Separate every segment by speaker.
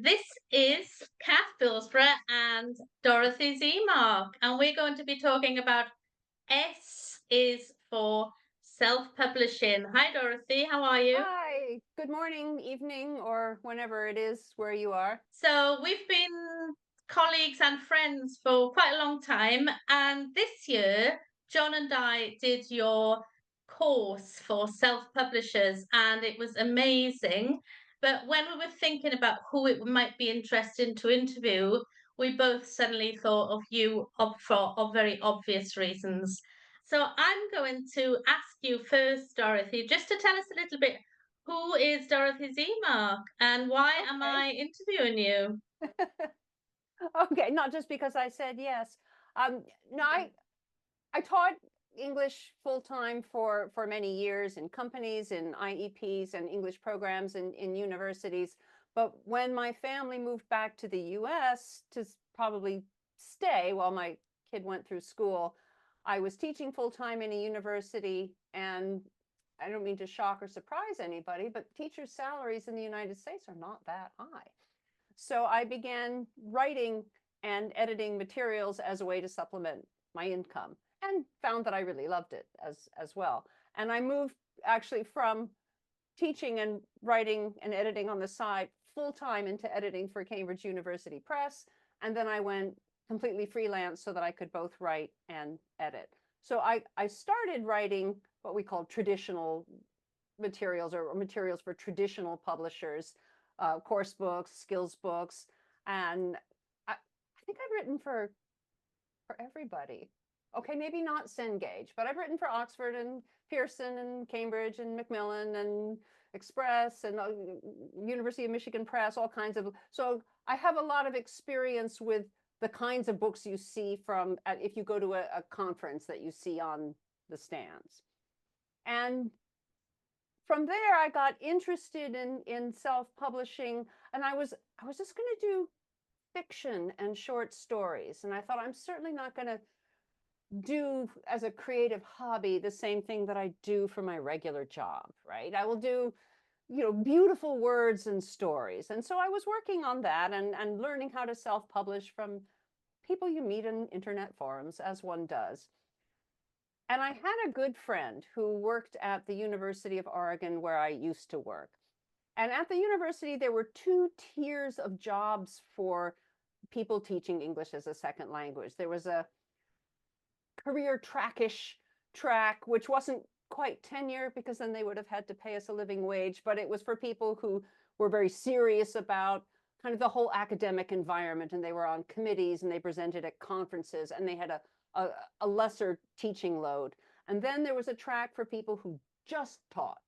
Speaker 1: This is Kath and Dorothy Zemach, and we're going to be talking about S is for self-publishing. Hi, Dorothy. How are you?
Speaker 2: Hi, good morning, evening, or whenever it is where you are.
Speaker 1: So we've been colleagues and friends for quite a long time, and this year, John and I did your course for self-publishers, and it was amazing. But when we were thinking about who it might be interesting to interview, we both suddenly thought of you for very obvious reasons. So I'm going to ask you first, Dorothy, just to tell us a little bit, who is Dorothy Zemach and why am
Speaker 2: Okay.
Speaker 1: I interviewing you?
Speaker 2: Okay, not just because I said yes. No, I taught English full time for many years in companies, in IEPs, and English programs in universities. But when my family moved back to the US to probably stay while my kid went through school, I was teaching full time in a university. And I don't mean to shock or surprise anybody, but teachers' salaries in the United States are not that high. So I began writing and editing materials as a way to supplement my income and found that I really loved it as well. And I moved actually from teaching and writing and editing on the side full time into editing for Cambridge University Press. And then I went completely freelance so that I could both write and edit. So I started writing what we call traditional materials or materials for traditional publishers, course books, skills books, and I think I've written for everybody. Okay, maybe not Cengage, but I've written for Oxford and Pearson and Cambridge and Macmillan and Express and University of Michigan Press, all kinds of. So I have a lot of experience with the kinds of books you see from if you go to a conference that you see on the stands. And from there, I got interested in self-publishing, and I was just going to do fiction and short stories. And I thought I'm certainly not going to do as a creative hobby the same thing that I do for my regular job, right? I will do, beautiful words and stories. And so I was working on that and learning how to self-publish from people you meet in internet forums, as one does. And I had a good friend who worked at the University of Oregon where I used to work. And at the university, there were two tiers of jobs for people teaching English as a second language. There was a career trackish track, which wasn't quite tenure because then they would have had to pay us a living wage, but it was for people who were very serious about kind of the whole academic environment, and they were on committees and they presented at conferences and they had a lesser teaching load. And then there was a track for people who just taught,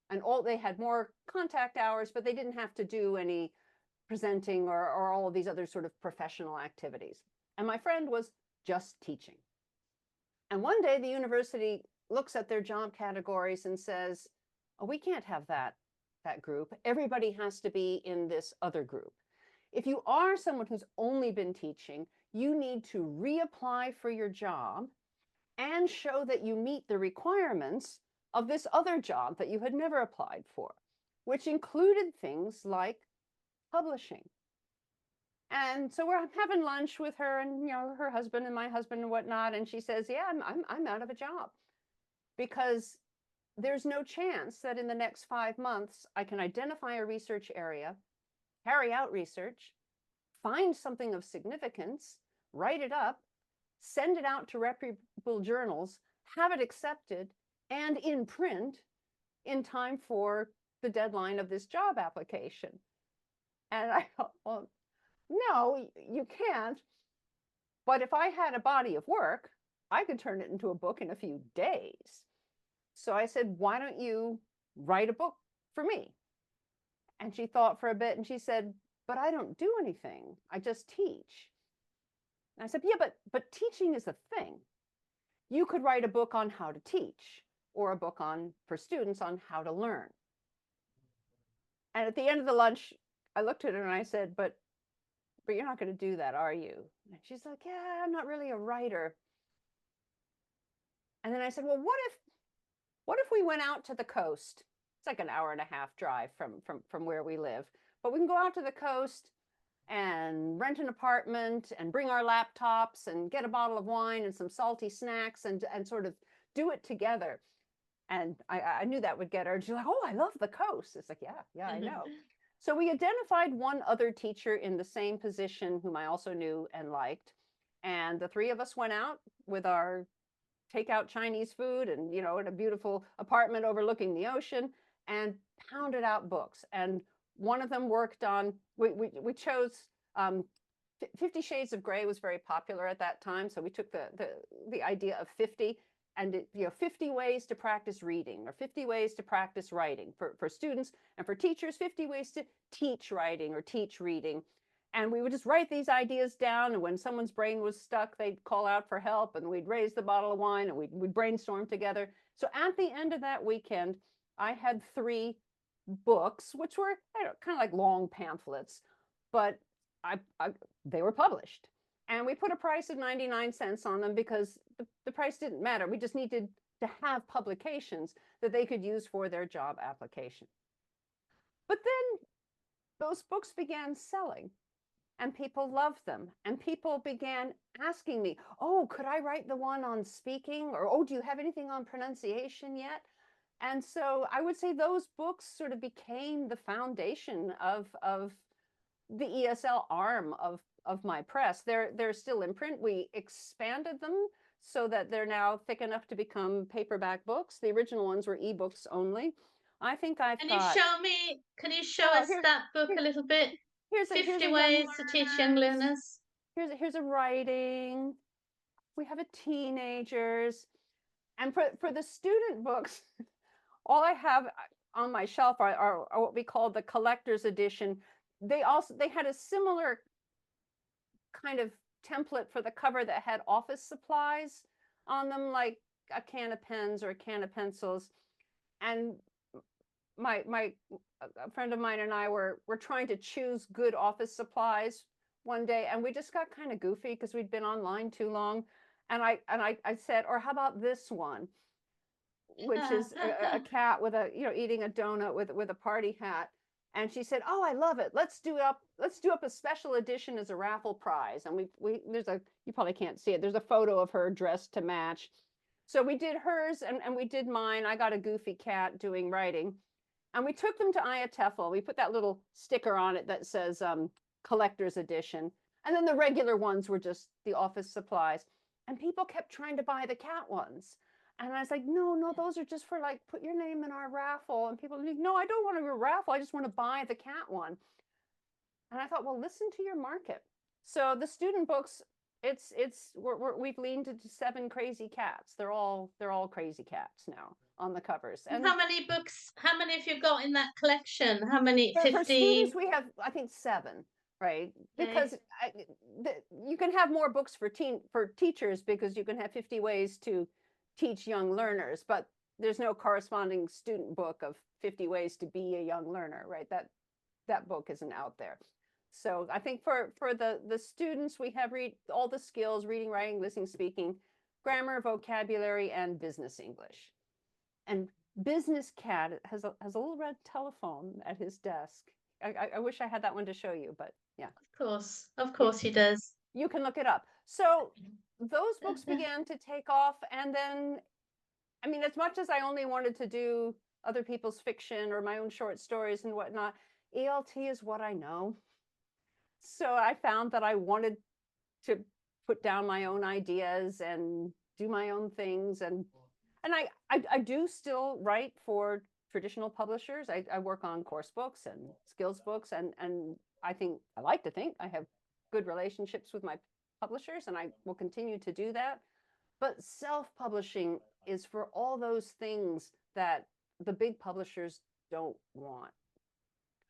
Speaker 2: and all they had more contact hours, but they didn't have to do any presenting or all of these other sort of professional activities. And my friend was just teaching. And one day the university looks at their job categories and says, oh, we can't have that group. Everybody has to be in this other group. If you are someone who's only been teaching, you need to reapply for your job and show that you meet the requirements of this other job that you had never applied for, which included things like publishing. And so we're having lunch with her and her husband and my husband and whatnot, and she says, "Yeah, I'm out of a job because there's no chance that in the next 5 months I can identify a research area, carry out research, find something of significance, write it up, send it out to reputable journals, have it accepted, and in print in time for the deadline of this job application." And I thought, well, no, you can't. But if I had a body of work, I could turn it into a book in a few days. So I said, why don't you write a book for me? And she thought for a bit and she said, but I don't do anything. I just teach. And I said, yeah, but teaching is a thing. You could write a book on how to teach or a book on for students on how to learn. And at the end of the lunch, I looked at her and I said, but you're not going to do that, are you? And she's like, yeah, I'm not really a writer. And then I said, well, what if we went out to the coast It's like an hour and a half drive from where we live. But we can go out to the coast and rent an apartment and bring our laptops and get a bottle of wine and some salty snacks and sort of do it together. And I knew that would get her. She's like, oh, I love the coast. It's like, yeah, I know. So we identified one other teacher in the same position whom I also knew and liked. And the three of us went out with our takeout Chinese food and, in a beautiful apartment overlooking the ocean and pounded out books. And one of them worked on, we chose 50 Shades of Grey was very popular at that time. So we took the idea of 50 and 50 ways to practice reading or 50 ways to practice writing for students, and for teachers, 50 ways to teach writing or teach reading. And we would just write these ideas down, and when someone's brain was stuck, they'd call out for help, and we'd raise the bottle of wine, and we'd brainstorm together. So at the end of that weekend, I had 3 books, which were kind of like long pamphlets, but they were published. And we put a price of 99 cents on them because the price didn't matter. We just needed to have publications that they could use for their job application. But then those books began selling and people loved them. And people began asking me, oh, could I write the one on speaking? Or, oh, do you have anything on pronunciation yet? And so I would say those books sort of became the foundation of the ESL arm of my press. They're still in print. We expanded them so that they're now thick enough to become paperback books. The original ones were ebooks only. I think I've
Speaker 1: Can you
Speaker 2: got.
Speaker 1: show me? Can you show
Speaker 2: Oh,
Speaker 1: us that book a little bit?
Speaker 2: here's
Speaker 1: 50
Speaker 2: a young
Speaker 1: Ways to Teach Young
Speaker 2: learners.
Speaker 1: Learners.
Speaker 2: Here's a writing. We have a teenagers, and for the student books, all I have on my shelf are what we call the collector's edition. They had a similar kind of template for the cover that had office supplies on them, like a can of pens or a can of pencils. And a friend of mine and I were trying to choose good office supplies one day, and we just got kind of goofy because we'd been online too long. And I said, or how about this one, which is a cat with eating a donut with a party hat. And she said, oh, I love it. Let's do up a special edition as a raffle prize. And you probably can't see it. There's a photo of her dressed to match. So we did hers and we did mine. I got a goofy cat doing writing. And we took them to IATEFL. We put that little sticker on it that says collector's edition. And then the regular ones were just the office supplies. And people kept trying to buy the cat ones. And I was like, no, those are just for like, put your name in our raffle. And people were like, no, I don't want to raffle. I just want to buy the cat one. And I thought, well, listen to your market. So the student books, we've leaned into 7 crazy cats. They're all crazy cats now on the covers.
Speaker 1: And how many books? How many have you got in that collection? How many? 50?
Speaker 2: For students, we have, I think, 7. Right, because you can have more books for teachers because you can have 50 ways to teach young learners, but there's no corresponding student book of 50 ways to be a young learner, right? That book isn't out there. So I think for the students, we have all the skills: reading, writing, listening, speaking, grammar, vocabulary, and business English. And Business Cat has a little red telephone at his desk. I wish I had that one to show you, but yeah.
Speaker 1: Of course he does.
Speaker 2: You can look it up. So those books began to take off. And then, I mean, as much as I only wanted to do other people's fiction or my own short stories and whatnot, ELT is what I know. So I found that I wanted to put down my own ideas and do my own things. And I do still write for traditional publishers. I work on course books and skills books, and I like to think I have good relationships with my publishers, and I will continue to do that. But self-publishing is for all those things that the big publishers don't want.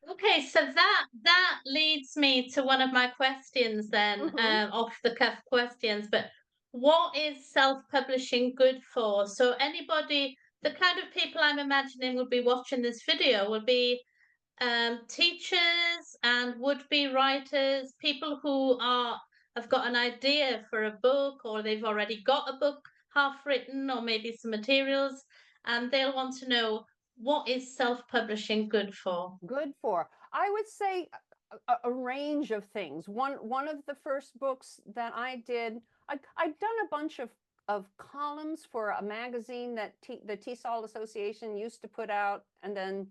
Speaker 1: Okay, so that leads me to one of my questions then, off the cuff questions. But what is self-publishing good for? So anybody, the kind of people I'm imagining would be watching this video would be teachers and would-be writers, people who have got an idea for a book, or they've already got a book half written, or maybe some materials, and they'll want to know, what is self-publishing good for?
Speaker 2: Good for, I would say, a range of things. One of the first books that I did, I'd done a bunch of columns for a magazine that the TESOL Association used to put out and then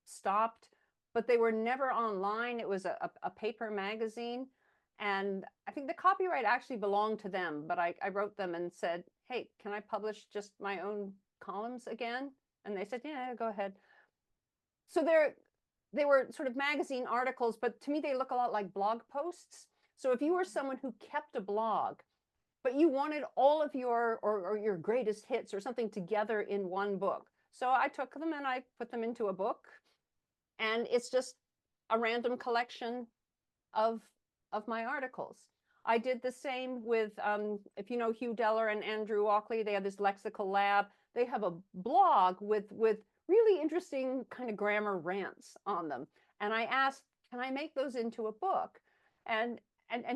Speaker 2: stopped, but they were never online. It was a paper magazine. And I think the copyright actually belonged to them, but I wrote them and said, hey, can I publish just my own columns again? And they said, yeah, go ahead. So they were sort of magazine articles, but to me, they look a lot like blog posts. So if you were someone who kept a blog, but you wanted all of or your greatest hits or something together in one book. So I took them and I put them into a book, and it's just a random collection of my articles. I did the same with, if you know Hugh Deller and Andrew Walkley, they have this lexical lab. They have a blog with really interesting kind of grammar rants on them. And I asked, can I make those into a book? And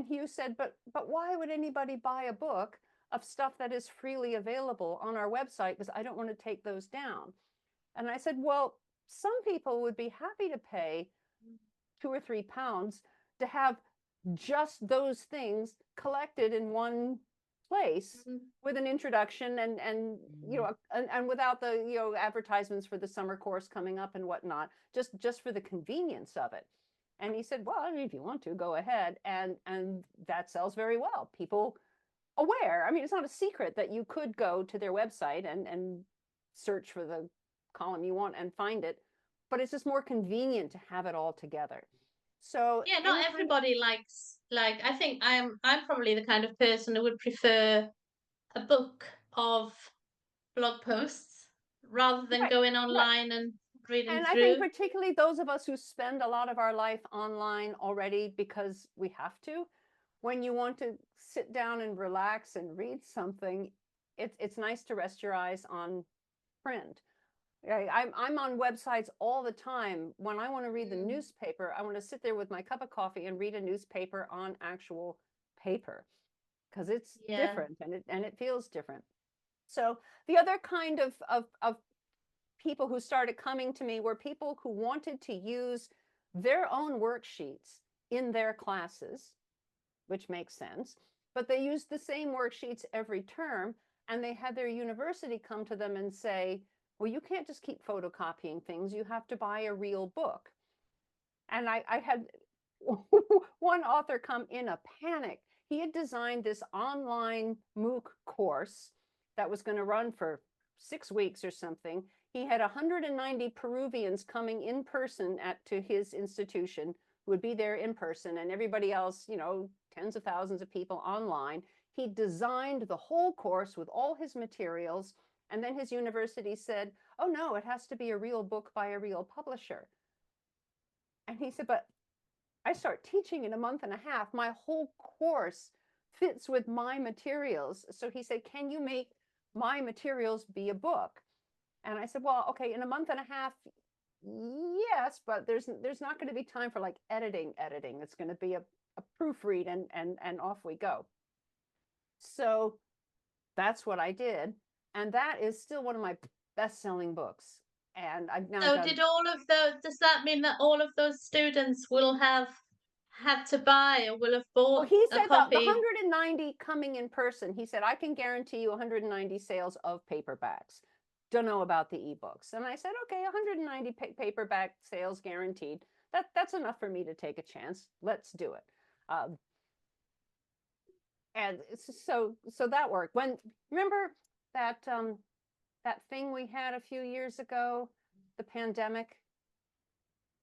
Speaker 2: Hugh said, but why would anybody buy a book of stuff that is freely available on our website? Because I don't want to take those down. And I said, well, some people would be happy to pay £2 or £3 to have just those things collected in one place with an introduction and you know and without the advertisements for the summer course coming up and whatnot, just for the convenience of it. And he said, well, I mean, if you want to, go ahead. And that sells very well. People aware. I mean, it's not a secret that you could go to their website and search for the column you want and find it, but it's just more convenient to have it all together. So
Speaker 1: Yeah, not
Speaker 2: any kind
Speaker 1: everybody likes, like, I think I'm probably the kind of person who would prefer a book of blog posts rather than
Speaker 2: right,
Speaker 1: going
Speaker 2: right.
Speaker 1: online and reading
Speaker 2: And I think
Speaker 1: through.
Speaker 2: particularly those of us who spend a lot of our life online already because we have to, when you want to sit down and relax and read something, it's nice to rest your eyes on print. I'm on websites all the time. When I want to read the newspaper, I want to sit there with my cup of coffee and read a newspaper on actual paper because it's
Speaker 1: Yeah.
Speaker 2: different and it feels different. So the other kind of people who started coming to me were people who wanted to use their own worksheets in their classes, which makes sense, but they used the same worksheets every term, and they had their university come to them and say, well, you can't just keep photocopying things, you have to buy a real book. And I had one author come in a panic. He had designed this online MOOC course that was going to run for 6 weeks or something. He had 190 Peruvians coming in person to his institution, who would be there in person, and everybody else, tens of thousands of people online. He designed the whole course with all his materials, and then his university said, oh no, it has to be a real book by a real publisher. And he said, but I start teaching in a month and a half. My whole course fits with my materials. So he said, can you make my materials be a book? And I said, well, okay, in a month and a half, yes, but there's not going to be time for like editing. It's going to be a proofread and off we go. So that's what I did. And that is still one of my best-selling books. And I've now
Speaker 1: So
Speaker 2: done.
Speaker 1: did all of those, does that mean that all of those students will have had to buy or will have
Speaker 2: Well,
Speaker 1: bought
Speaker 2: he
Speaker 1: a
Speaker 2: said that the
Speaker 1: copy?
Speaker 2: 190 coming in person, he said, I can guarantee you 190 sales of paperbacks. Don't know about the ebooks. And I said, okay, 190 paperback sales guaranteed. That's enough for me to take a chance. Let's do it. And so that worked. When remember that that thing we had a few years ago, the pandemic?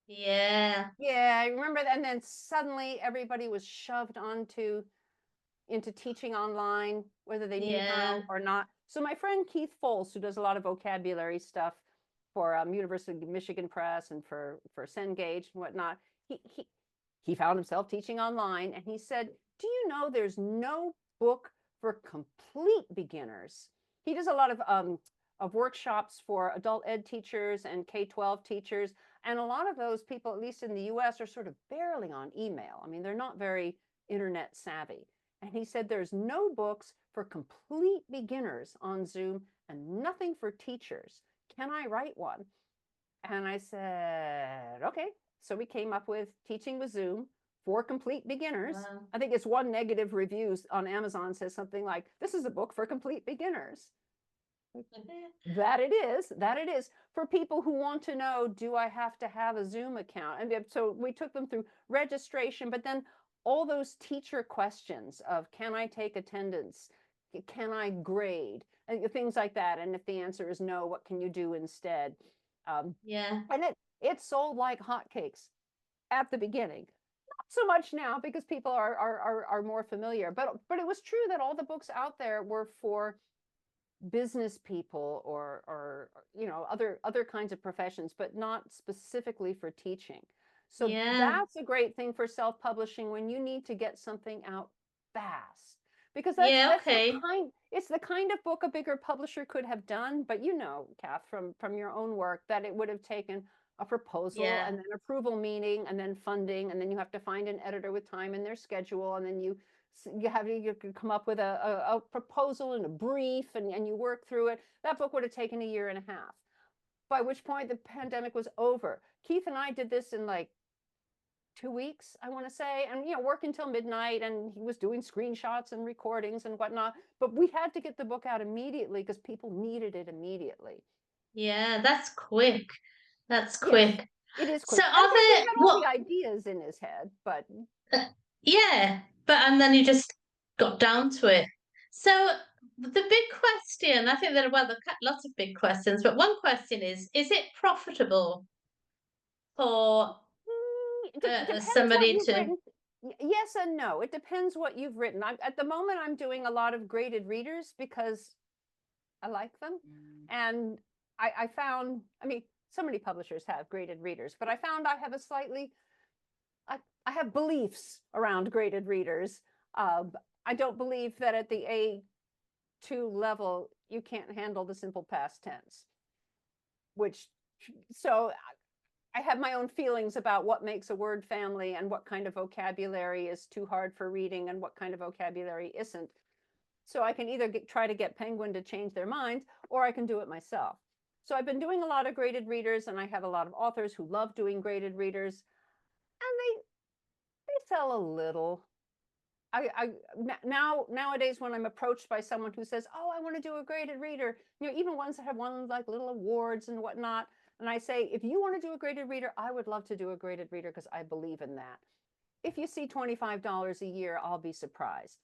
Speaker 1: Yeah.
Speaker 2: Yeah, I remember that. And then suddenly everybody was shoved into teaching online, whether they knew
Speaker 1: Yeah.
Speaker 2: how or not. So my friend Keith Folse, who does a lot of vocabulary stuff for University of Michigan Press and for Cengage and whatnot, he found himself teaching online, and he said, do you know there's no book for complete beginners? He does a lot of workshops for adult ed teachers and K-12 teachers, and a lot of those people, at least in the US, are sort of barely on email. I mean, they're not very internet savvy. And he said there's no books for complete beginners on Zoom and nothing for teachers. Can I write one? And I said, okay. So we came up with Teaching with Zoom for Complete Beginners.
Speaker 1: Wow.
Speaker 2: I think it's one negative reviews on Amazon says something like, this is a book for complete beginners. That it is, that it is. For people who want to know, do I have to have a Zoom account? And so we took them through registration, but then all those teacher questions of, can I take attendance? Can I grade? And things like that. And if the answer is no, what can you do instead?
Speaker 1: Yeah.
Speaker 2: And it sold like hotcakes at the beginning. Not so much now because people are more familiar. But it was true that all the books out there were for business people or other kinds of professions, but not specifically for teaching. So
Speaker 1: Yeah.
Speaker 2: that's a great thing for self-publishing when you need to get something out fast. Because
Speaker 1: Yeah,
Speaker 2: that's the
Speaker 1: okay.
Speaker 2: kind it's the kind of book a bigger publisher could have done, but Kath, from your own work, that it would have taken a proposal
Speaker 1: Yeah.
Speaker 2: and then approval meeting and then funding, and then you have to find an editor with time in their schedule, and then you could come up with a proposal and a brief, and you work through it. That book would have taken a year and a half, by which point the pandemic was over. Keith and I did this in like 2 weeks, I want to say, and work until midnight, and he was doing screenshots and recordings and whatnot, but we had to get the book out immediately because people needed it immediately.
Speaker 1: Yeah, that's quick. That's
Speaker 2: Yes,
Speaker 1: quick.
Speaker 2: it is
Speaker 1: So
Speaker 2: quick, and
Speaker 1: are
Speaker 2: because he
Speaker 1: there
Speaker 2: had all the
Speaker 1: what
Speaker 2: ideas in his head, but
Speaker 1: uh, yeah, but and then you just got down to it. So the big question, I think there are lots of big questions, but one question is it profitable for
Speaker 2: Depends what
Speaker 1: somebody
Speaker 2: you've
Speaker 1: to
Speaker 2: written. Yes and no. It depends what you've written. At the moment, I'm doing a lot of graded readers because I like them. And I found, I mean, so many publishers have graded readers, but I found I have I have beliefs around graded readers. I don't believe that at the A2 level, you can't handle the simple past tense, which, so I have my own feelings about what makes a word family and what kind of vocabulary is too hard for reading and what kind of vocabulary isn't. So I can either try to get Penguin to change their minds, or I can do it myself. So I've been doing a lot of graded readers, and I have a lot of authors who love doing graded readers, and they sell a little. Nowadays, when I'm approached by someone who says, "Oh, I want to do a graded reader," even ones that have won like little awards and whatnot, and I say, if you want to do a graded reader, I would love to do a graded reader because I believe in that. If you see $25 a year, I'll be surprised.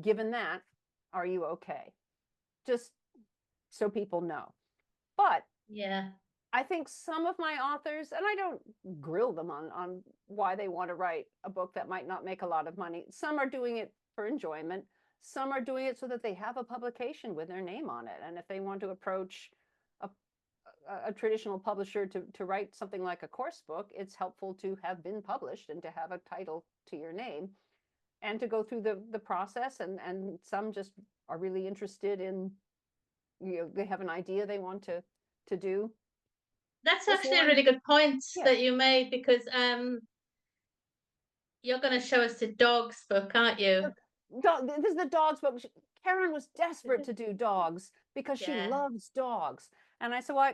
Speaker 2: Given that, are you okay? Just so people know. But
Speaker 1: yeah.
Speaker 2: I think some of my authors, and I don't grill them on why they want to write a book that might not make a lot of money. Some are doing it for enjoyment. Some are doing it so that they have a publication with their name on it. And if they want to approach a, a traditional publisher to write something like a course book, it's helpful to have been published and to have a title to your name and to go through the process. And some just are really interested in, they have an idea they want to do.
Speaker 1: That's
Speaker 2: This
Speaker 1: actually a
Speaker 2: one,
Speaker 1: really good point
Speaker 2: yeah.
Speaker 1: that you made because you're going to show us the dog's book, aren't you?
Speaker 2: This is the dogs book. Karen was desperate to do dogs because she
Speaker 1: Yeah.
Speaker 2: loves dogs. And I said, well,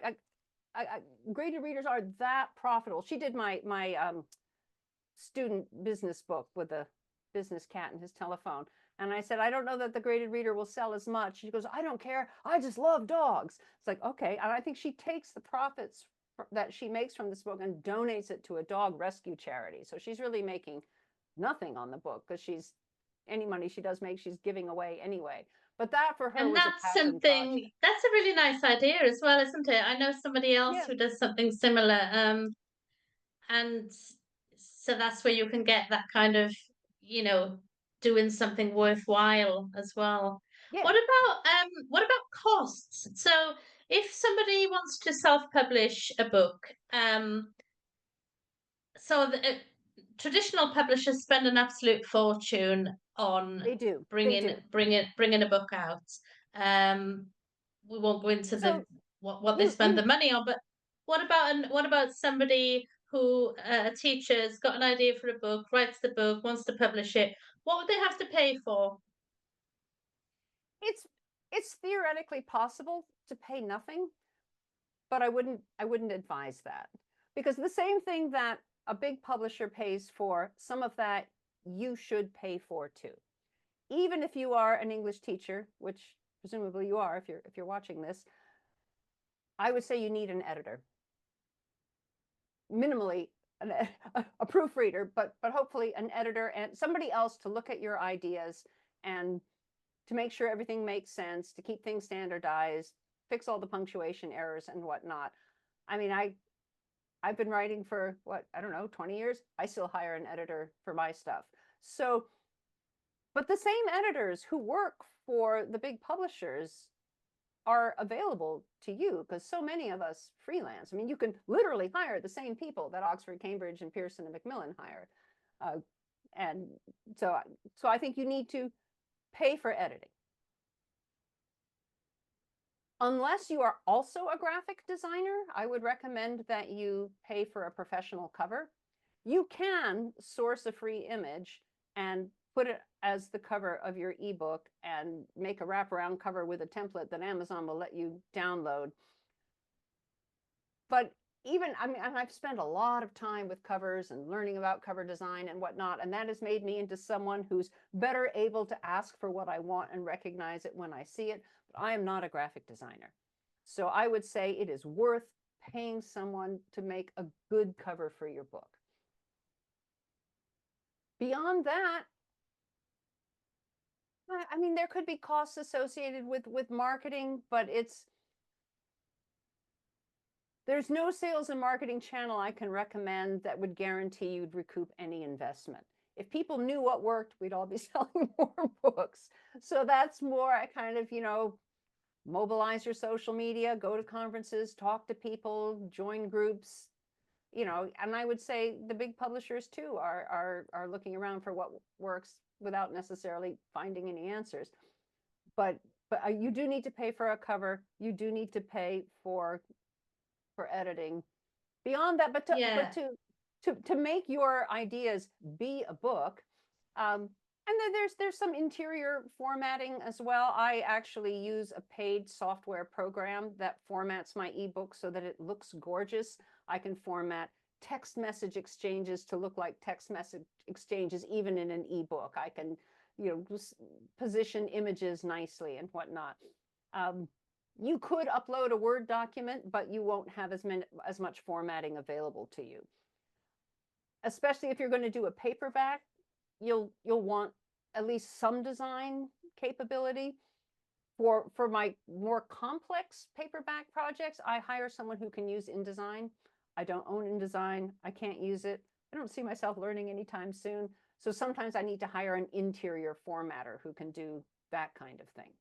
Speaker 2: graded readers are that profitable. She did my student business book with a business cat and his telephone. And I said, I don't know that the graded reader will sell as much. She goes, I don't care. I just love dogs. It's like, okay. And I think she takes the profits that she makes from this book and donates it to a dog rescue charity. So she's really making nothing on the book because any money she does make, she's giving away anyway. But that for her
Speaker 1: And
Speaker 2: was a
Speaker 1: that's
Speaker 2: passion project.
Speaker 1: that's a really nice idea as well, isn't it? I know somebody else
Speaker 2: Yeah,
Speaker 1: who does something similar. And so that's where you can get that kind of, you know, doing something worthwhile as well.
Speaker 2: yeah,
Speaker 1: What about costs? So if somebody wants to self-publish a book, so traditional publishers spend an absolute fortune on
Speaker 2: they do. They
Speaker 1: bringing
Speaker 2: do.
Speaker 1: bringing a book out. Um, we won't go into the
Speaker 2: So
Speaker 1: what they
Speaker 2: you
Speaker 1: spend the
Speaker 2: you
Speaker 1: money on, but what about somebody who a teacher's got an idea for a book, writes the book, wants to publish it? What would they have to pay for?
Speaker 2: it's it's theoretically possible to pay nothing, but I wouldn't advise that, because the same thing that a big publisher pays for, some of that you should pay for too. Even if you are an English teacher, which presumably you are if you're watching this, I would say you need an editor. Minimally a proofreader, but hopefully an editor and somebody else to look at your ideas and to make sure everything makes sense, to keep things standardized, fix all the punctuation errors and whatnot. I mean, I've been writing for what, I don't know, 20 years. I still hire an editor for my stuff. So, but the same editors who work for the big publishers are available to you, because so many of us freelance. I mean, you can literally hire the same people that Oxford, Cambridge, and Pearson and Macmillan hire. And so I think you need to pay for editing. Unless you are also a graphic designer, I would recommend that you pay for a professional cover. You can source a free image and put it as the cover of your ebook and make a wraparound cover with a template that Amazon will let you download. But even, I mean, I've spent a lot of time with covers and learning about cover design and whatnot, and that has made me into someone who's better able to ask for what I want and recognize it when I see it. But I am not a graphic designer. So I would say it is worth paying someone to make a good cover for your book. Beyond that, I mean, there could be costs associated with marketing, but there's no sales and marketing channel I can recommend that would guarantee you'd recoup any investment. If people knew what worked, we'd all be selling more books. So that's more a kind of, mobilize your social media, go to conferences, talk to people, join groups, and I would say the big publishers too are looking around for what works without necessarily finding any answers. But you do need to pay for a cover. You do need to pay for editing. Beyond that, but to make your ideas be a book, and then there's some interior formatting as well. I actually use a paid software program that formats my ebook so that it looks gorgeous. I can format text message exchanges to look like text message exchanges even in an ebook. I can, position images nicely and whatnot. You could upload a Word document, but you won't have as much formatting available to you. Especially if you're going to do a paperback, you'll want at least some design capability. For my more complex paperback projects, I hire someone who can use InDesign. I don't own InDesign. I can't use it. I don't see myself learning anytime soon. So sometimes I need to hire an interior formatter who can do that kind of thing.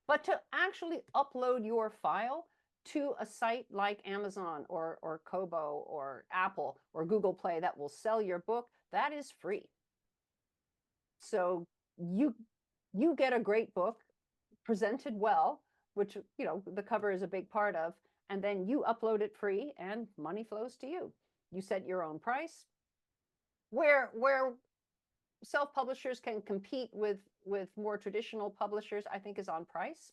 Speaker 2: But to actually upload your file to a site like Amazon or Kobo or Apple or Google Play that will sell your book, that is free. So you get a great book presented well, which, the cover is a big part of, and then you upload it free and money flows to you. You set your own price. Where self-publishers can compete with more traditional publishers, I think, is on price.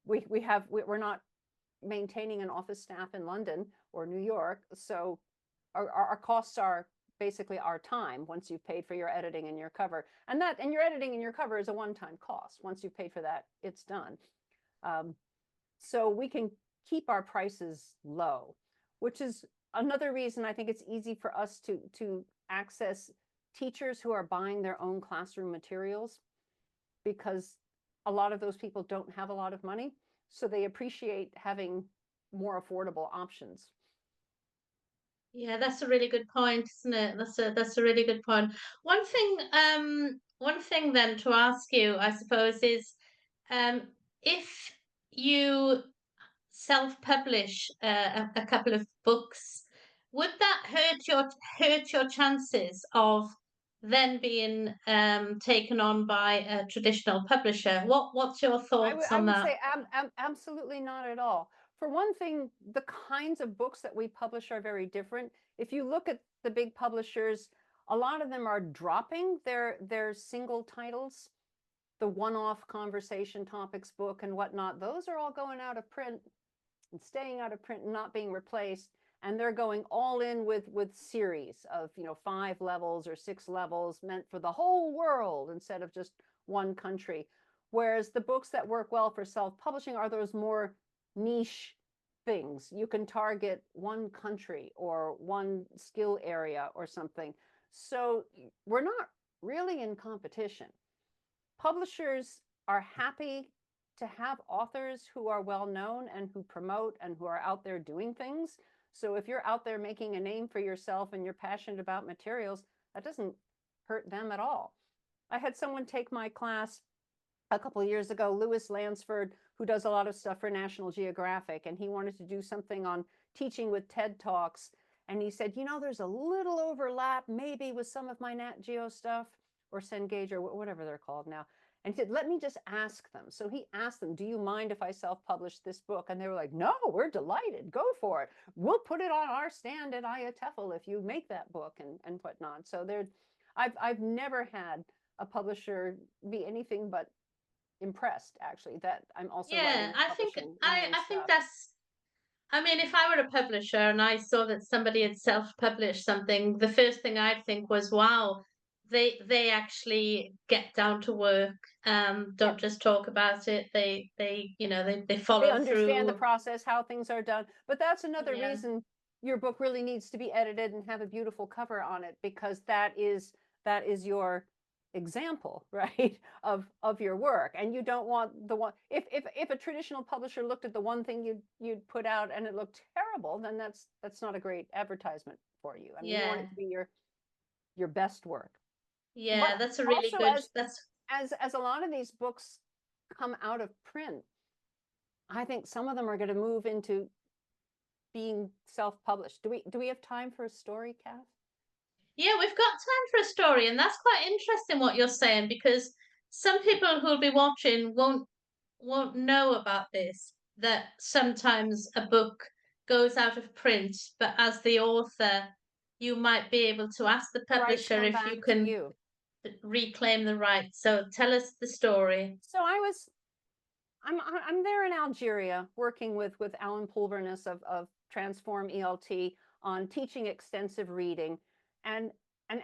Speaker 2: We're not maintaining an office staff in London or New York, so our costs are basically our time once you've paid for your editing and your cover. And your editing and your cover is a one-time cost. Once you've paid for that, it's done. So we can keep our prices low, which is another reason I think it's easy for us to access teachers who are buying their own classroom materials, because a lot of those people don't have a lot of money, so they appreciate having more affordable options.
Speaker 1: Yeah, that's a really good point, isn't it? That's a really good point. One thing then to ask you, I suppose, is if you self-publish a couple of books, would that hurt your chances of then being taken on by a traditional publisher? What's your thoughts
Speaker 2: I
Speaker 1: on
Speaker 2: would
Speaker 1: that?
Speaker 2: say absolutely not at all. For one thing, the kinds of books that we publish are very different. If you look at the big publishers, a lot of them are dropping their single titles, the one-off conversation topics book and whatnot. Those are all going out of print and staying out of print and not being replaced. And they're going all in with series of 5 levels or 6 levels meant for the whole world instead of just one country. Whereas the books that work well for self-publishing are those more niche things. You can target one country or one skill area or something. So we're not really in competition. Publishers are happy to have authors who are well known and who promote and who are out there doing things. So if you're out there making a name for yourself and you're passionate about materials, that doesn't hurt them at all. I had someone take my class a couple of years ago, Lewis Lansford, who does a lot of stuff for National Geographic, and he wanted to do something on teaching with TED Talks. And he said, there's a little overlap maybe with some of my Nat Geo stuff or Cengage or whatever they're called now. And he said, let me just ask them. So he asked them, do you mind if I self-publish this book? And they were like, no, we're delighted. Go for it. We'll put it on our stand at IATEFL if you make that book and whatnot. So I've never had a publisher be anything but impressed, actually, that I'm also
Speaker 1: Yeah,
Speaker 2: writing and
Speaker 1: I think
Speaker 2: publishing my
Speaker 1: I
Speaker 2: own
Speaker 1: I think
Speaker 2: stuff.
Speaker 1: that's I mean, if I were a publisher and I saw that somebody had self-published something, the first thing I'd think was, wow, they actually get down to work, don't
Speaker 2: Yep.
Speaker 1: just talk about it. They
Speaker 2: They
Speaker 1: follow
Speaker 2: understand the
Speaker 1: through.
Speaker 2: process, how things are done. But that's another
Speaker 1: Yeah.
Speaker 2: reason your book really needs to be edited and have a beautiful cover on it, because that is your example, right, of your work. And you don't want the one, if a traditional publisher looked at the one thing you'd put out and it looked terrible, then that's not a great advertisement for you. I mean, you want it
Speaker 1: Yeah.
Speaker 2: to be your best work. But
Speaker 1: Yeah, that's a really
Speaker 2: also,
Speaker 1: good
Speaker 2: as
Speaker 1: that's
Speaker 2: as a lot of these books come out of print, I think some of them are going to move into being self-published. Do we have time for a story, Kath?
Speaker 1: Yeah, we've got time for a story, and that's quite interesting what you're saying because some people who'll be watching won't know about this, that sometimes a book goes out of print, but as the author, you might be able to ask the
Speaker 2: The rights
Speaker 1: publisher
Speaker 2: come
Speaker 1: if you
Speaker 2: back to
Speaker 1: can
Speaker 2: you.
Speaker 1: reclaim the rights. So tell us the story.
Speaker 2: So I'm there in Algeria working with Alan Pulverness of Transform ELT on teaching extensive reading, and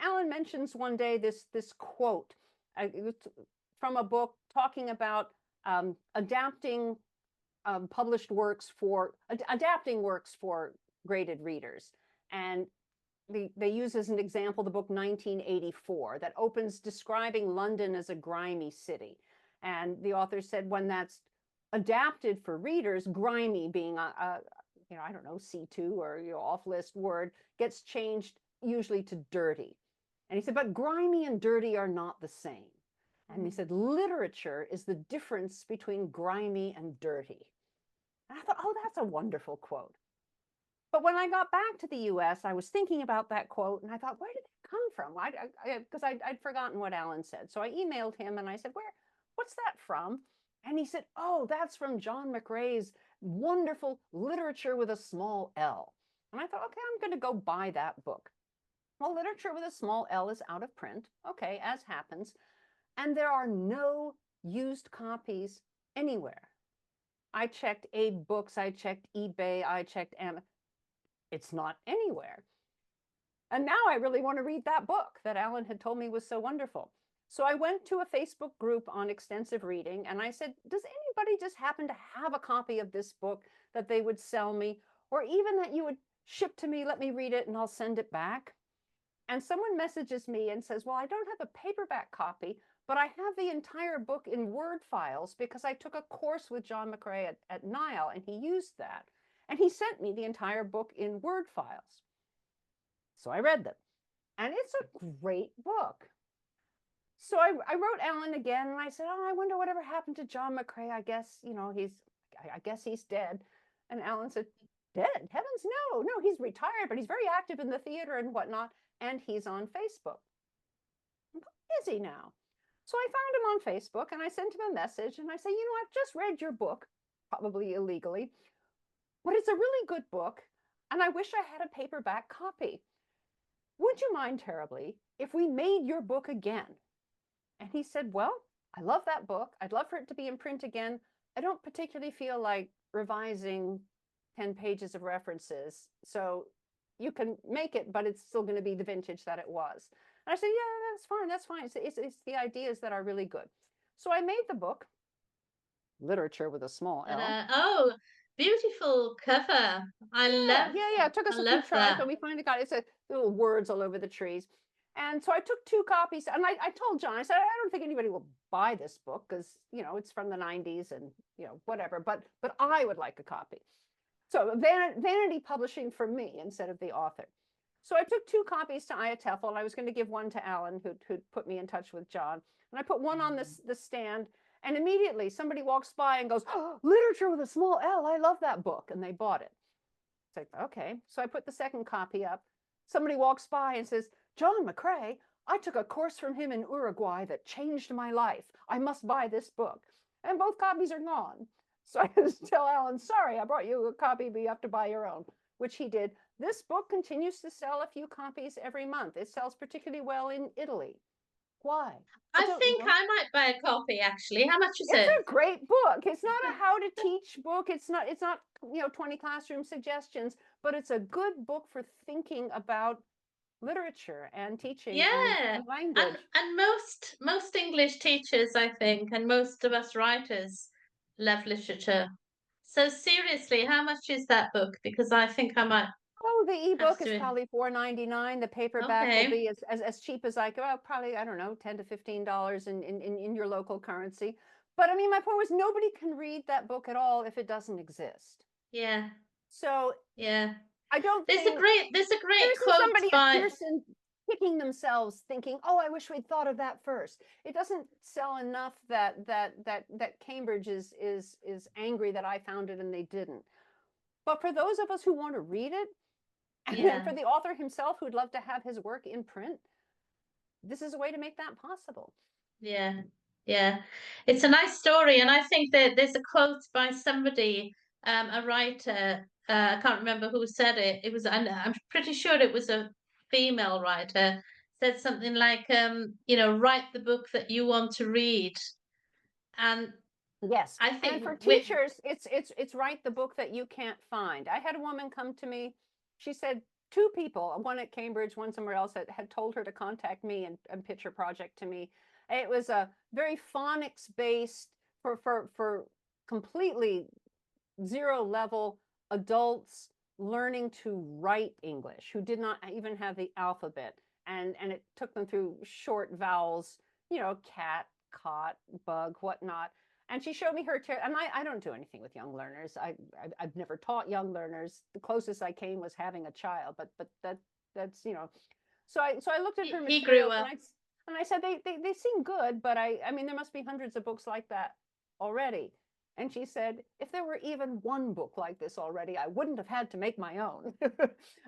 Speaker 2: Alan mentions one day this quote from a book talking about adapting published works for adapting works for graded readers. And they use as an example the book 1984 that opens describing London as a grimy city. And the author said when that's adapted for readers, grimy being a I don't know, C2 or off list word, gets changed usually to dirty. And he said, but grimy and dirty are not the same. And he said, literature is the difference between grimy and dirty. And I thought, oh, that's a wonderful quote. But when I got back to the US, I was thinking about that quote and I thought, where did that come from? Because I'd forgotten what Alan said. So I emailed him and I said, what's that from? And he said, oh, that's from John McRae's wonderful Literature with a Small L. And I thought, okay, I'm going to go buy that book. Well, Literature with a Small L is out of print. Okay, as happens. And there are no used copies anywhere. I checked Abe Books, I checked eBay, I checked Amazon. It's not anywhere. And now I really want to read that book that Alan had told me was so wonderful. So I went to a Facebook group on extensive reading and I said, does anybody just happen to have a copy of this book that they would sell me, or even that you would ship to me, let me read it and I'll send it back? And someone messages me and says, well, I don't have a paperback copy, but I have the entire book in Word files because I took a course with John McRae at Nile and he used that. And he sent me the entire book in Word files. So I read them. And it's a great book. So I wrote Alan again and I said, oh, I wonder whatever happened to John McRae. I guess, I guess he's dead. And Alan said, dead? Heavens, no, he's retired, but he's very active in the theater and whatnot. And he's on Facebook. Is he now? So I found him on Facebook and I sent him a message and I say, I've just read your book, probably illegally, but it's a really good book. And I wish I had a paperback copy. Would you mind terribly if we made your book again? And he said, well, I love that book. I'd love for it to be in print again. I don't particularly feel like revising 10 pages of references. So you can make it, but it's still going to be the vintage that it was. And I said, yeah, that's fine. That's fine. It's the ideas that are really good. So I made the book, Literature with a Small L.
Speaker 1: Oh, beautiful cover.
Speaker 2: Yeah. It took
Speaker 1: I
Speaker 2: us a few
Speaker 1: love
Speaker 2: tries,
Speaker 1: that.
Speaker 2: but we finally got it. It's a little words all over the trees. And so I took 2 copies, and I told John, I said, I don't think anybody will buy this book because, it's from the 90s and, whatever, but I would like a copy. So Vanity Publishing for me instead of the author. So I took 2 copies to IATEFL, and I was going to give one to Alan, who'd put me in touch with John. And I put one on the stand, and immediately somebody walks by and goes, oh, Literature with a Small L, I love that book. And they bought it. It's like, okay. So I put the second copy up. Somebody walks by and says, John McCrae, I took a course from him in Uruguay that changed my life. I must buy this book. And both copies are gone. So I just tell Alan, sorry, I brought you a copy, but you have to buy your own, which he did. This book continues to sell a few copies every month. It sells particularly well in Italy. Why? I
Speaker 1: I
Speaker 2: don't
Speaker 1: think
Speaker 2: know.
Speaker 1: I might buy a copy actually. How much is
Speaker 2: It's
Speaker 1: it?
Speaker 2: a great book. It's not a how to teach book. It's not 20 classroom suggestions, but it's a good book for thinking about literature and teaching
Speaker 1: Yeah.
Speaker 2: and language.
Speaker 1: And most English teachers, I think, and most of us writers love literature. So seriously, how much is that book? Because I think I might
Speaker 2: Oh, the
Speaker 1: have
Speaker 2: ebook is
Speaker 1: to.
Speaker 2: probably $4.99. The paperback will
Speaker 1: Okay.
Speaker 2: be as cheap as I go. Well, probably, I don't know, $10 to $15 in your local currency. But I mean, my point was nobody can read that book at all if it doesn't exist.
Speaker 1: Yeah.
Speaker 2: So
Speaker 1: Yeah.
Speaker 2: I don't think
Speaker 1: There's a
Speaker 2: there
Speaker 1: great
Speaker 2: isn't
Speaker 1: quote
Speaker 2: somebody at
Speaker 1: by
Speaker 2: Pearson kicking themselves thinking, oh, I wish we'd thought of that first. It doesn't sell enough that Cambridge is angry that I found it and they didn't. But for those of us who want to read it, and
Speaker 1: yeah.
Speaker 2: for the author himself who'd love to have his work in print, this is a way to make that possible.
Speaker 1: Yeah. Yeah. It's a nice story, and I think that there's a quote by somebody, a writer, I can't remember who said it. It was, and I'm pretty sure it was a female writer, said something like, write the book that you want to read. And
Speaker 2: Yes.
Speaker 1: I
Speaker 2: And
Speaker 1: think
Speaker 2: for
Speaker 1: with
Speaker 2: teachers, it's write the book that you can't find. I had a woman come to me. She said 2 people, one at Cambridge, one somewhere else, had told her to contact me and pitch her project to me. It was a very phonics based for completely 0 level adults learning to write English who did not even have the alphabet. And it took them through short vowels, cat, cot, bug, whatnot. And she showed me her, and I don't do anything with young learners. I've never taught young learners. The closest I came was having a child, but that's. So I looked at her
Speaker 1: he grew
Speaker 2: materials, and
Speaker 1: up.
Speaker 2: I said they seem good, but I mean there must be hundreds of books like that already. And she said, if there were even one book like this already, I wouldn't have had to make my own.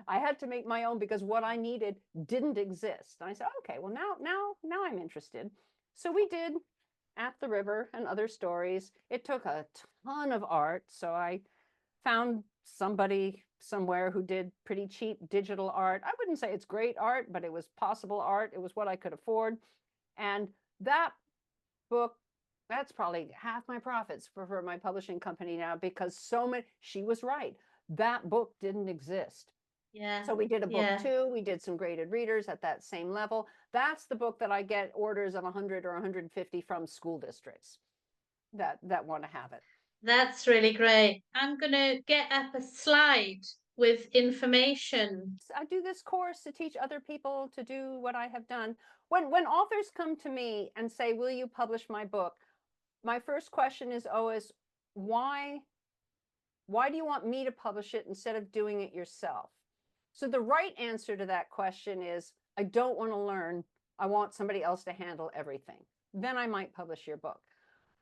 Speaker 2: I had to make my own because what I needed didn't exist. And I said, okay, well now I'm interested. So we did At the River and Other Stories. It took a ton of art. So I found somebody somewhere who did pretty cheap digital art. I wouldn't say it's great art, but it was possible art. It was what I could afford. And that book, that's probably half my profits for my publishing company now because she was right. That book didn't exist.
Speaker 1: Yeah.
Speaker 2: So we did a book
Speaker 1: Yeah.
Speaker 2: 2. We did some graded readers at that same level. That's the book that I get orders of 100 or 150 from school districts that want to have it.
Speaker 1: That's really great. I'm gonna get up a slide with information.
Speaker 2: I do this course to teach other people to do what I have done. When authors come to me and say, will you publish my book? My first question is always, why do you want me to publish it instead of doing it yourself? So the right answer to that question is, I don't want to learn. I want somebody else to handle everything. Then I might publish your book.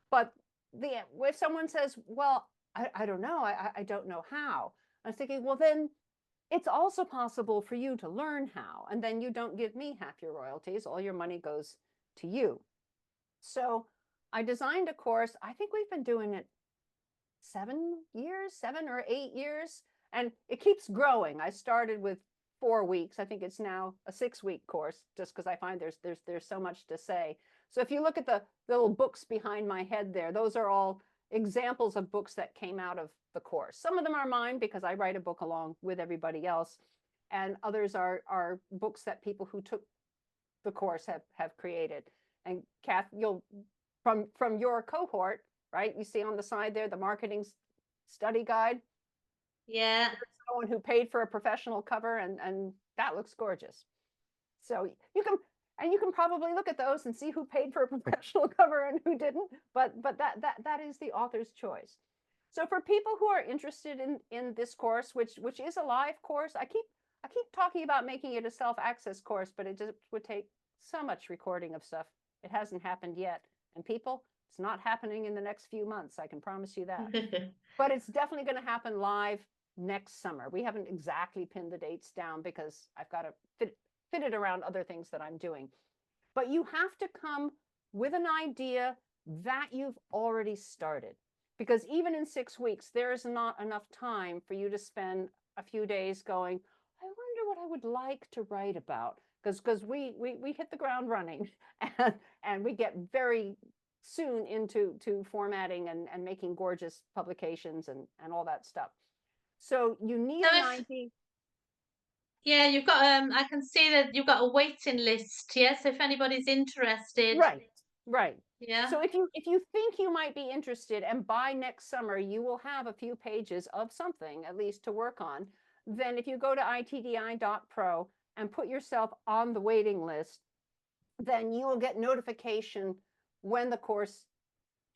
Speaker 2: But when someone says, well, I don't know, I don't know how, I was thinking, well, then it's also possible for you to learn how, and then you don't give me half your royalties. All your money goes to you. So I designed a course. I think we've been doing it 7 years, 7 or 8 years, and it keeps growing. I started with 4 weeks. I think it's now a 6-week course just because I find there's so much to say. So if you look at the little books behind my head there, those are all examples of books that came out of the course. Some of them are mine because I write a book along with everybody else, and others are books that people who took the course have created. And Kath, you'll from your cohort, right? You see on the side there the marketing study guide.
Speaker 1: Yeah.
Speaker 2: There's someone who paid for a professional cover, and that looks gorgeous. So you can probably look at those and see who paid for a professional cover and who didn't. But that is the author's choice. So for people who are interested in this course, which is a live course, I keep talking about making it a self-access course, but it just would take so much recording of stuff. It hasn't happened yet. And people, it's not happening in the next few months. I can promise you that. But it's definitely going to happen live next summer. We haven't exactly pinned the dates down because I've got to fit it around other things that I'm doing. But you have to come with an idea that you've already started. Because even in 6 weeks, there is not enough time for you to spend a few days going, I wonder what I would like to write about. Because we hit the ground running and we get very soon into formatting and making gorgeous publications and all that stuff. So you need
Speaker 1: So
Speaker 2: an
Speaker 1: if
Speaker 2: idea.
Speaker 1: Yeah, you've got I can see that you've got a waiting list. Yes, if anybody's interested.
Speaker 2: Right, right.
Speaker 1: Yeah.
Speaker 2: So if you think you might be interested, and by next summer you will have a few pages of something at least to work on, then if you go to itdi.pro and put yourself on the waiting list, then you will get notification when the course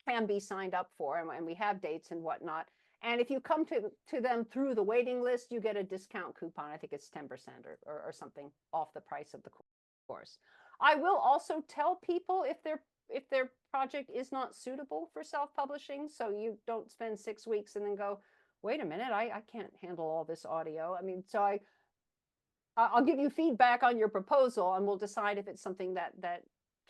Speaker 2: can be signed up for, and we have dates and whatnot. And if you come to them through the waiting list, you get a discount coupon. I think it's 10% or something off the price of the course. I will also tell people if their project is not suitable for self-publishing, so you don't spend 6 weeks and then go, wait a minute, I can't handle all this audio. I mean, so I'll give you feedback on your proposal, and we'll decide if it's something that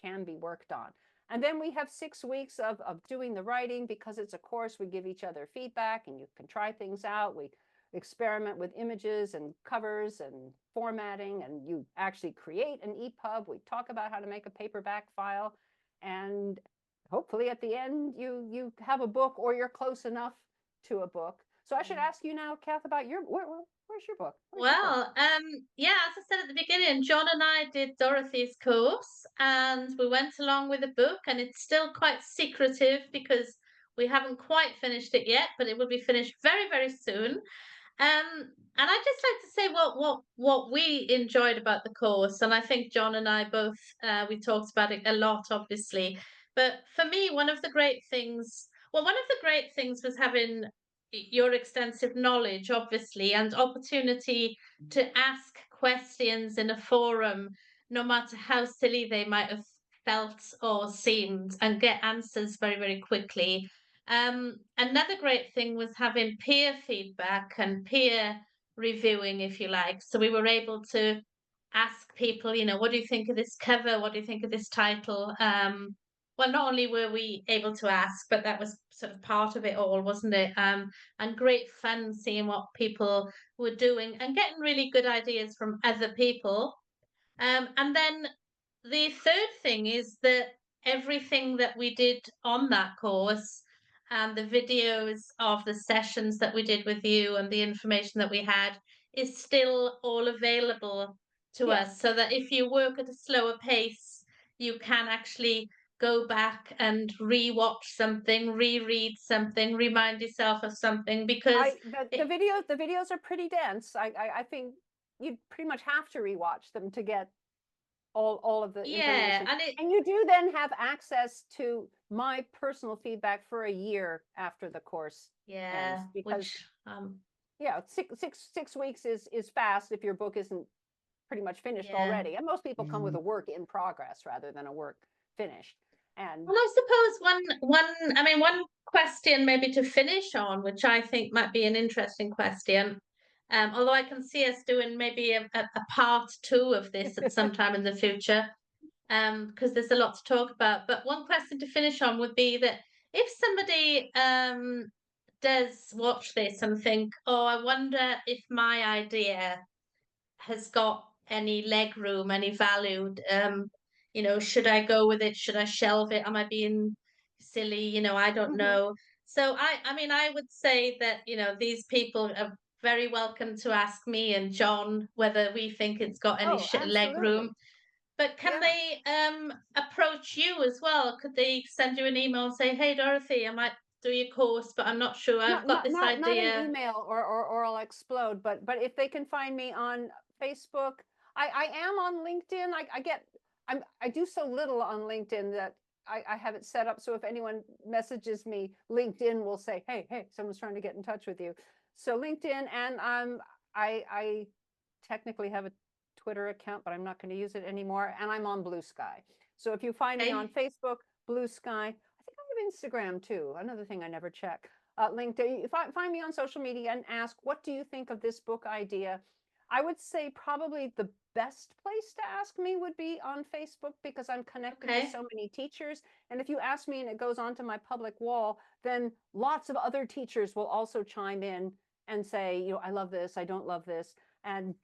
Speaker 2: can be worked on. And then we have 6 weeks of doing the writing. Because it's a course, we give each other feedback and you can try things out. We experiment with images and covers and formatting, and you actually create an EPUB. We talk about how to make a paperback file, and hopefully at the end you have a book, or you're close enough to a book. So I should ask you now, Kath, about where's your book?
Speaker 1: Well, yeah, as I said at the beginning, John and I did Dorothy's course and we went along with the book, and it's still quite secretive because we haven't quite finished it yet, but it will be finished very, very soon. And I'd just like to say what we enjoyed about the course, and I think John and I both we talked about it a lot, obviously. But for me, one of the great things was having your extensive knowledge, obviously, and opportunity to ask questions in a forum, no matter how silly they might have felt or seemed, and get answers very, very quickly. Another great thing was having peer feedback and peer reviewing, if you like. So we were able to ask people, what do you think of this cover? What do you think of this title? Well, not only were we able to ask, but that was sort of part of it all, wasn't it? And great fun seeing what people were doing and getting really good ideas from other people. And then the third thing is that everything that we did on that course, and the videos of the sessions that we did with you and the information that we had, is still all available to
Speaker 2: Yes.
Speaker 1: us, so that if you work at a slower pace, you can actually go back and re-watch something, reread something, remind yourself of something, because
Speaker 2: The videos are pretty dense. I think you pretty much have to rewatch them to get all of the
Speaker 1: yeah,
Speaker 2: information.
Speaker 1: and it
Speaker 2: And you do then have access to my personal feedback for a year after the course ends,
Speaker 1: yeah,
Speaker 2: because
Speaker 1: which
Speaker 2: yeah, 6 weeks is fast if your book isn't pretty much finished
Speaker 1: yeah.
Speaker 2: already. And most people come with a work in progress rather than a work finished. And
Speaker 1: Well, I suppose one question maybe to finish on, which I think might be an interesting question, although I can see us doing maybe a part two of this at some time in the future, because there's a lot to talk about. But one question to finish on would be that if somebody does watch this and think, oh, I wonder if my idea has got any leg room, any value. Should I go with it? Should I shelve it? Am I being silly? I don't
Speaker 2: mhm.
Speaker 1: know. So I mean, I would say that, these people are very welcome to ask me and John whether we think it's got any
Speaker 2: Oh,
Speaker 1: leg room.
Speaker 2: absolutely.
Speaker 1: But can
Speaker 2: Yeah.
Speaker 1: they approach you as well? Could they send you an email and say, "Hey, Dorothy, I might do your course, but I'm not sure. I've
Speaker 2: Not
Speaker 1: got
Speaker 2: not
Speaker 1: this
Speaker 2: not not an
Speaker 1: idea."
Speaker 2: email or I'll explode, but if they can find me on Facebook, I am on LinkedIn. I do so little on LinkedIn that I have it set up so if anyone messages me, LinkedIn will say, hey, someone's trying to get in touch with you. So LinkedIn, and I technically have a Twitter account, but I'm not going to use it anymore. And I'm on Blue Sky. So if you find me on
Speaker 1: Okay.
Speaker 2: Facebook, Blue Sky, I think I have Instagram too. Another thing I never check. LinkedIn. Find me on social media and ask, what do you think of this book idea? I would say probably the best place to ask me would be on Facebook because I'm connected to
Speaker 1: Okay.
Speaker 2: so many teachers. And if you ask me and it goes onto my public wall, then lots of other teachers will also chime in and say, I love this, I don't love this. And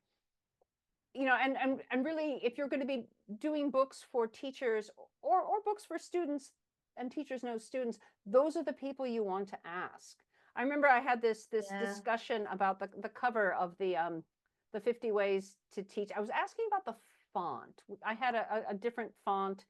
Speaker 2: and really, if you're going to be doing books for teachers or books for students, and teachers know students, those are the people you want to ask. I remember I had this
Speaker 1: Yeah.
Speaker 2: discussion about the cover of the 50 ways to teach. I was asking about the font. I had a different font,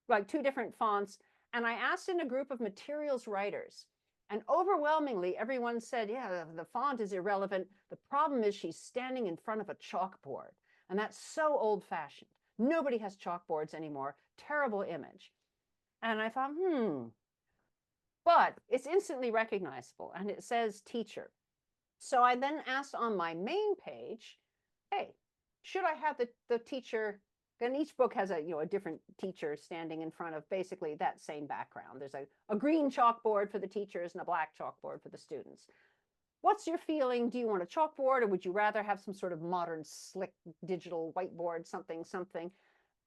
Speaker 2: like two different fonts, and I asked in a group of materials writers. And overwhelmingly, everyone said, yeah, the font is irrelevant. The problem is she's standing in front of a chalkboard. And that's so old fashioned. Nobody has chalkboards anymore. Terrible image. And I thought, but it's instantly recognizable and it says teacher. So I then asked on my main page, hey, should I have the teacher? And each book has a different teacher standing in front of basically that same background. There's a green chalkboard for the teachers and a black chalkboard for the students. What's your feeling? Do you want a chalkboard or would you rather have some sort of modern, slick digital whiteboard, something?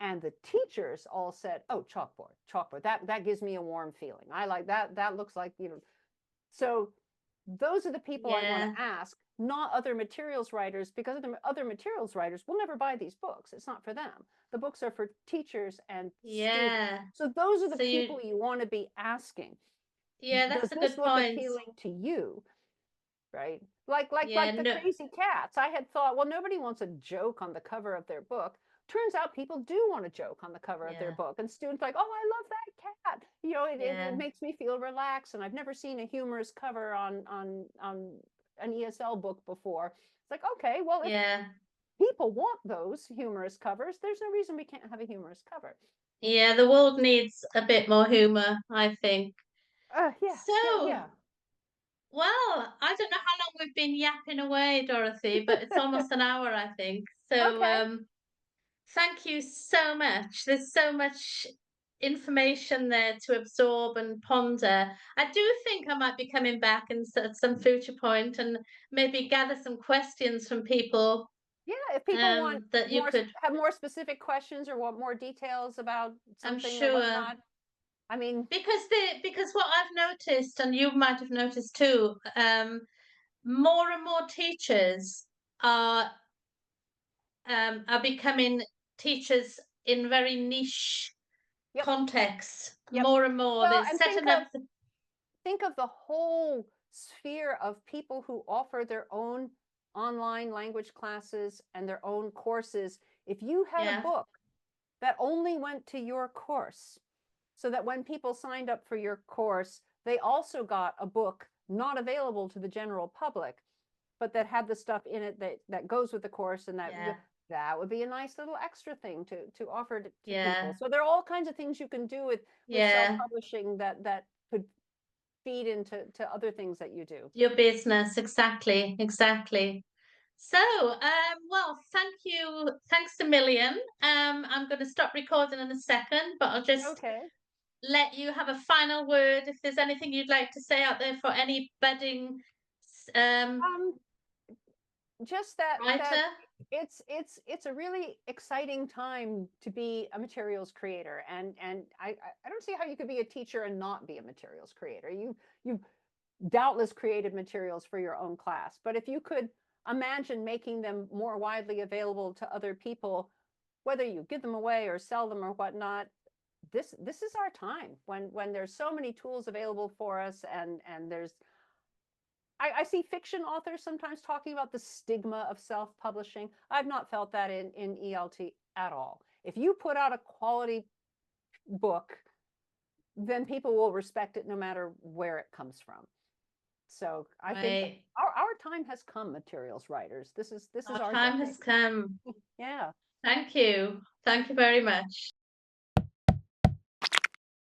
Speaker 2: And the teachers all said, oh, chalkboard. That gives me a warm feeling. I like that. That looks like, So those are the people I want
Speaker 1: Yeah.
Speaker 2: to ask, not other materials writers, because the other materials writers will never buy these books. It's not for them. The books are for teachers and students.
Speaker 1: Yeah.
Speaker 2: So those are the
Speaker 1: So
Speaker 2: people you want to be asking.
Speaker 1: yeah,
Speaker 2: Does
Speaker 1: that's a
Speaker 2: this
Speaker 1: good
Speaker 2: look
Speaker 1: point.
Speaker 2: appealing to you? Right? Like
Speaker 1: Yeah.
Speaker 2: the
Speaker 1: No.
Speaker 2: crazy cats. I had thought, well, nobody wants a joke on the cover of their book. Turns out people do want a joke on the cover of their
Speaker 1: Yeah.
Speaker 2: book. And students like, oh, I love that cat. It
Speaker 1: Yeah.
Speaker 2: makes me feel relaxed. And I've never seen a humorous cover on an ESL book before. It's like, okay, well, if
Speaker 1: Yeah.
Speaker 2: people want those humorous covers, there's no reason we can't have a humorous cover.
Speaker 1: Yeah. The world needs a bit more humor, I think.
Speaker 2: Yeah, yeah,
Speaker 1: So,
Speaker 2: yeah.
Speaker 1: well, I don't know how long we've been yapping away, Dorothy, but it's almost an hour, I think. So,
Speaker 2: Okay.
Speaker 1: thank you so much. There's so much information there to absorb and ponder. I do think I might be coming back and at some future point and maybe gather some questions from people
Speaker 2: Yeah, if people want
Speaker 1: that you could,
Speaker 2: have more specific questions or want more details about
Speaker 1: I'm
Speaker 2: something or
Speaker 1: sure,
Speaker 2: whatnot, I mean,
Speaker 1: because what I've noticed, and you might have noticed too, more and more teachers are are becoming teachers in very niche
Speaker 2: yep,
Speaker 1: contexts.
Speaker 2: yep.
Speaker 1: More and more,
Speaker 2: Well,
Speaker 1: they're
Speaker 2: and
Speaker 1: setting up.
Speaker 2: think of the whole sphere of people who offer their own online language classes and their own courses. If you had a
Speaker 1: Yeah,
Speaker 2: book that only went to your course, so that when people signed up for your course, they also got a book not available to the general public, but that had the stuff in it that goes with the course, and
Speaker 1: yeah,
Speaker 2: that would be a nice little extra thing to offer to people.
Speaker 1: yeah,
Speaker 2: So there are all kinds of things you can do with
Speaker 1: yeah.
Speaker 2: self-publishing that could feed into other things that you do.
Speaker 1: Your business, exactly, exactly. So, well, thank you. Thanks a million. I'm going to stop recording in a second, but I'll just
Speaker 2: Okay.
Speaker 1: let you have a final word. If there's anything you'd like to say out there for any budding
Speaker 2: Um, just that
Speaker 1: writer.
Speaker 2: it's a really exciting time to be a materials creator, and I don't see how you could be a teacher and not be a materials creator. You've doubtless created materials for your own class, but if you could imagine making them more widely available to other people, whether you give them away or sell them or whatnot, this is our time when there's so many tools available for us, and there's I see fiction authors sometimes talking about the stigma of self-publishing. I've not felt that in ELT at all. If you put out a quality book, then people will respect it no matter where it comes from. So I think
Speaker 1: Right.
Speaker 2: our time has come, materials writers. This is
Speaker 1: Our
Speaker 2: our
Speaker 1: time
Speaker 2: decade.
Speaker 1: has come.
Speaker 2: Yeah.
Speaker 1: Thank you. Thank you very much.